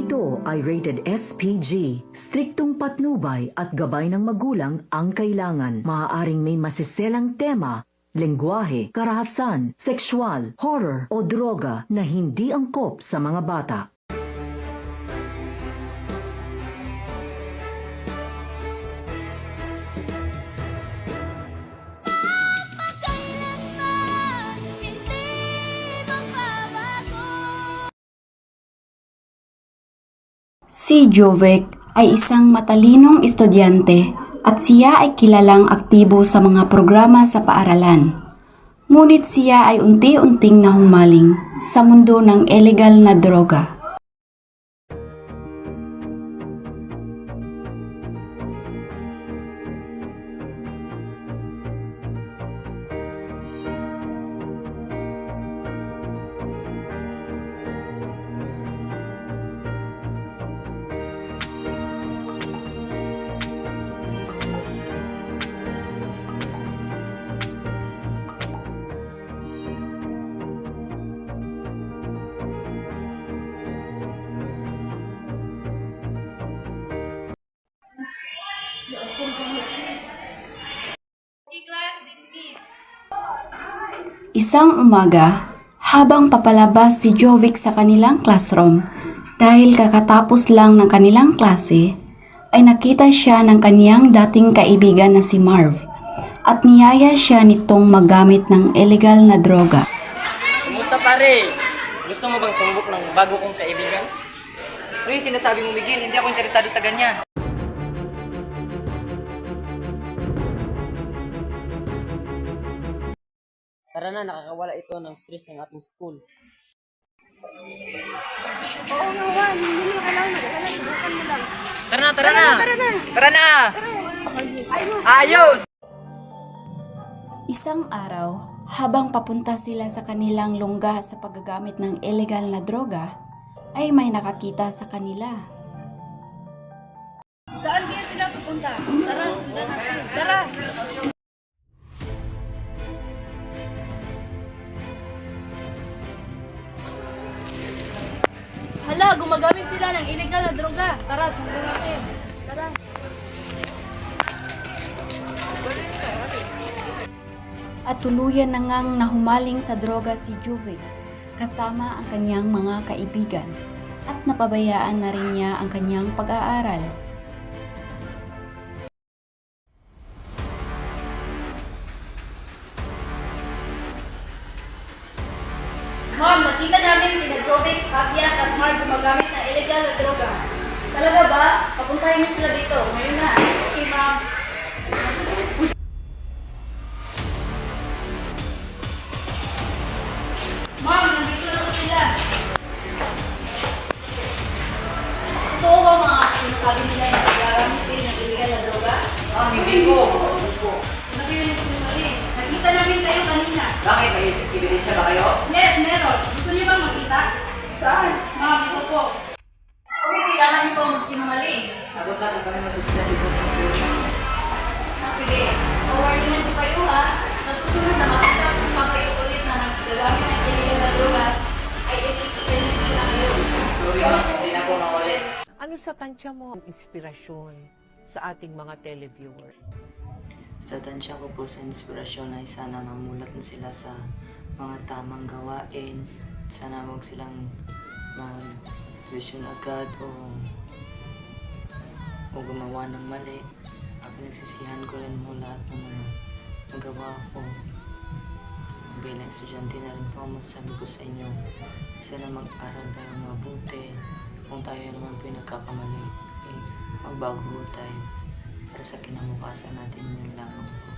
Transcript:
ito ay rated SPG. Striktong patnubay at gabay ng magulang ang kailangan. Maaaring may masiselang tema, lengguwahe, karahasan, sexual, horror o droga na hindi angkop sa mga bata. Si Jovic ay isang matalinong estudyante at siya ay kilalang aktibo sa mga programa sa paaralan. Ngunit siya ay unti-unting nahumaling sa mundo ng illegal na droga. Isang umaga, habang papalabas si Jovic sa kanilang classroom dahil kakatapos lang ng kanilang klase, ay nakita siya ng kaniyang dating kaibigan na si Marv at niyaya siya nitong magamit ng illegal na droga. Kumusta pare? Gusto mo bang sumubok ng bago kong kaibigan? Pero yung sinasabi mo, Miguel, hindi ako interesado sa ganyan. Tara na, nakakawala ito ng stress ng ating school. Oo nga, Juan. Hindi mo kailangan mag-alala. Subukan mo lang. Tara na, tara na! Tara na! Tara na! Ayos! Isang araw, habang papunta sila sa kanilang lungga sa paggagamit ng illegal na droga, ay may nakakita sa kanila. Saan kaya sila pupunta? Tara, sundan natin. Tara! Hala, gumagamit sila ng illegal na droga. Tara, sundan natin. Tara. At tuluyan na ngang nahumaling sa droga si Jovic kasama ang kanyang mga kaibigan at napabayaan na rin niya ang kanyang pag-aaral. Ma'am, nakita namin sina Jovic, Fabian at Mark gumagamit ng illegal na droga. Talaga ba? Papuntahin niyo sila dito. Ngayon na. Okay, ma'am. Ma'am, nandito na po sila. Totoo ba mga sinasabi nila na nagagamit kayo ng illegal na droga? Hindi ko. Ano kayo nagsinungaling? Nakita namin kayo kanina. Bakit? May ebidensya ba kayo? Yes, meron. Gusto niyo bang makita? Saan? Ma'am, ito po. Okay, kailangan niyo po magsinungaling. Sagot na kung kami masusunod dito sa school. Sige, forwardin po kayo ha. Sa susunod na makita pa kayo ulit na nagagamit ng illegal na drogas, ay isususpend ko lang yun. Sorry ma'am, hindi na po maulit. Ano sa tansya mo ang inspirasyon sa ating mga televiewers? Sa tansya ko po sa inspirasyon ay sana mamulat na sila sa mga tamang gawain. Sana huwag silang mag-desisyon agad o gumawa ng mali. Pinagsisihan ko rin mo lahat ng mga nagawa ko. Bilang estudyante na rin po, masasabi ko sa inyo, sana mag-aral tayo mabuti. Kung tayo naman po yung nagkakamali, magbago po tayo para sa kinabukasan natin yung lamang po.